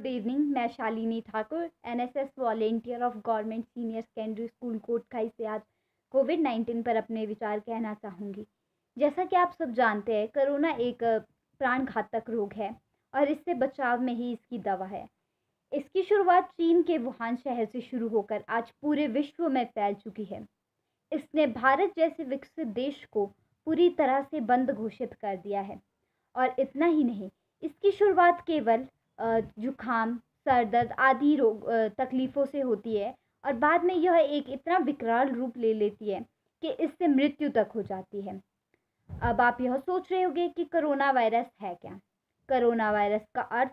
Good evening. मैं Shalini Thakur, NSS volunteer of government senior secondary school Kotkhai से आज कोविड-19 पर अपने विचार कहना चाहूँगी। जैसा कि आप सब जानते हैं, कोरोना एक प्राण घातक रोग है और इससे बचाव में ही इसकी दवा है। इसकी शुरुआत चीन के वुहान शहर से शुरू होकर आज पूरे विश्व में फैल चुकी है। इसने भारत जैसे विकसित देश को पूरी तरह से बंद घोषित कर दिया है। और इतना ही नहीं, इसकी शुरुआत केवल जुखाम, सर दर्द आदि रोग तकलीफ़ों से होती है और बाद में यह एक इतना विकराल रूप ले लेती है कि इससे मृत्यु तक हो जाती है। अब आप यह सोच रहे होंगे कि कोरोना वायरस है क्या? कोरोना वायरस का अर्थ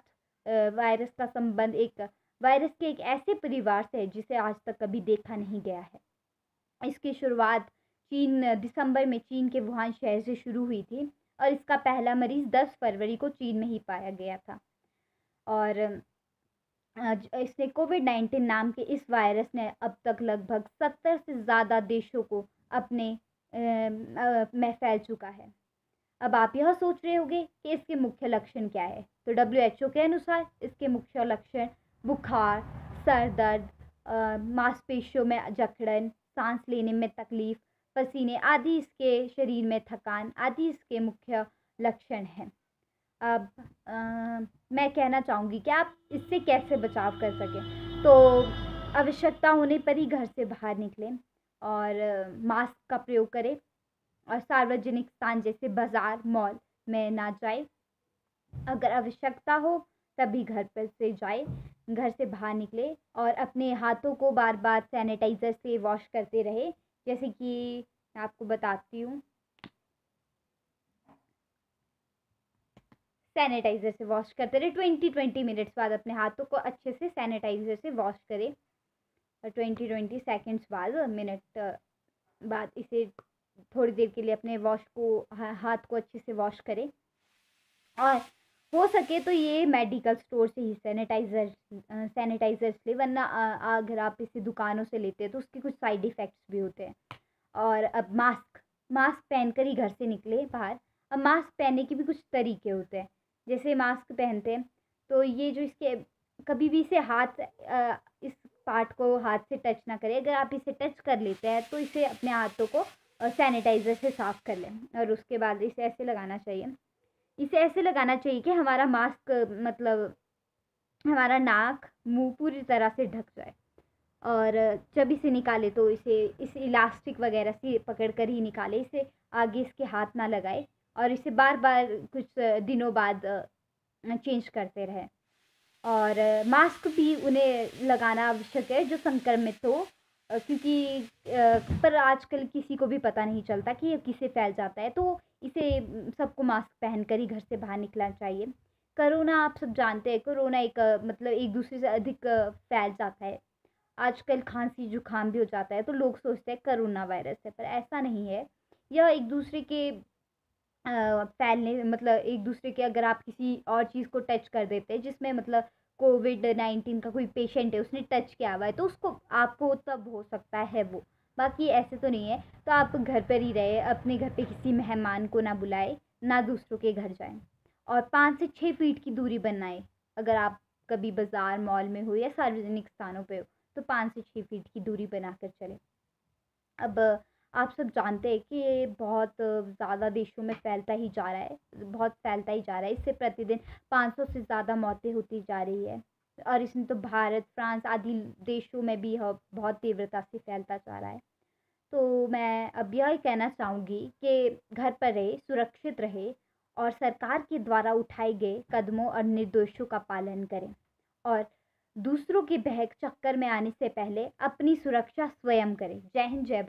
वायरस का संबंध एक वायरस के एक ऐसे परिवार से है जिसे आज तक कभी देखा नहीं गया है। इसकी शुरुआत दिसंबर में चीन के वुहान शहर से शुरू हुई थी और इसका पहला मरीज़ 10 फरवरी को चीन में ही पाया गया था। और इसने कोविड-19 नाम के इस वायरस ने अब तक लगभग 70 से ज़्यादा देशों को अपने में फैल चुका है। अब आप यह सोच रहे होंगे कि इसके मुख्य लक्षण क्या है? तो डब्ल्यूएचओ के अनुसार इसके मुख्य लक्षण बुखार, सर दर्द, मांसपेशियों में जकड़न, सांस लेने में तकलीफ, पसीने आदि, इसके शरीर में थकान आदि इसके मुख्य लक्षण हैं। अब मैं कहना चाहूँगी कि आप इससे कैसे बचाव कर सकें। तो आवश्यकता होने पर ही घर से बाहर निकलें और मास्क का प्रयोग करें और सार्वजनिक स्थान जैसे बाज़ार, मॉल में ना जाएं। अगर आवश्यकता हो तभी घर पर से जाएं, घर से बाहर निकलें और अपने हाथों को बार-बार सैनिटाइज़र से वॉश करते रहें। जैसे कि मैं आपको बताती हूँ, सैनिटाइज़र से वॉश करते रहे। 20 मिनट्स बाद अपने हाथों को अच्छे से सैनिटाइज़र से वॉश करें और 20 सेकंड्स बाद मिनट बाद इसे थोड़ी देर के लिए अपने हाथ को अच्छे से वॉश करें। और हो सके तो ये मेडिकल स्टोर से ही सैनिटाइज़र्स ले, वरना अगर आप इसे दुकानों से लेते हैं तो उसके कुछ साइड इफ़ेक्ट्स भी होते हैं। और अब मास्क पहनकर ही घर से निकले बाहर। अब मास्क पहनने के भी कुछ तरीके होते हैं। जैसे मास्क पहनते हैं तो ये जो इसके कभी भी इसे इस पार्ट को हाथ से टच ना करें। अगर आप इसे टच कर लेते हैं तो इसे अपने हाथों को सैनिटाइज़र से साफ़ कर लें और उसके बाद इसे ऐसे लगाना चाहिए। इसे ऐसे लगाना चाहिए कि हमारा मास्क मतलब हमारा नाक, मुँह पूरी तरह से ढक जाए। और जब इसे निकालें तो इस इलास्टिक वगैरह से पकड़ कर ही निकालें। इसे आगे इसके हाथ ना लगाएं और इसे बार-बार कुछ दिनों बाद चेंज करते रहें। और मास्क भी उन्हें लगाना आवश्यक है जो संक्रमित हो, क्योंकि पर आजकल किसी को भी पता नहीं चलता कि ये किससे फैल जाता है, तो इसे सबको मास्क पहनकर ही घर से बाहर निकलना चाहिए। कोरोना आप सब जानते हैं, कोरोना मतलब एक दूसरे से अधिक फैल जाता है। आजकल खांसी जुकाम भी हो जाता है तो लोग सोचते हैं कोरोना वायरस है, पर ऐसा नहीं है। यह एक दूसरे के फैलने मतलब एक दूसरे के अगर आप किसी और चीज़ को टच कर देते हैं जिसमें मतलब कोविड-19 का कोई पेशेंट है, उसने टच किया हुआ है, तो उसको आपको तब हो सकता है वो। बाकी ऐसे तो नहीं है। तो आप घर पर ही रहें, अपने घर पे किसी मेहमान को ना बुलाएँ, ना दूसरों के घर जाएँ और 5 से 6 फीट की दूरी बनाएँ। अगर आप कभी बाज़ार, मॉल में हो या सार्वजनिक स्थानों पे हो, तो 5 से 6 फीट की दूरी बनाकर चलें। अब आप सब जानते हैं कि ये बहुत ज़्यादा देशों में फैलता ही जा रहा है, बहुत फैलता ही जा रहा है। इससे प्रतिदिन 500 से ज़्यादा मौतें होती जा रही है और इसमें तो भारत, फ्रांस आदि देशों में भी यह बहुत तीव्रता से फैलता जा रहा है। तो मैं अब यही कहना चाहूँगी कि घर पर रहे, सुरक्षित रहे और सरकार के द्वारा उठाए गए कदमों और निर्देशों का पालन करें और दूसरों के बहक चक्कर में आने से पहले अपनी सुरक्षा स्वयं करें। जय हिंद, जय भारत।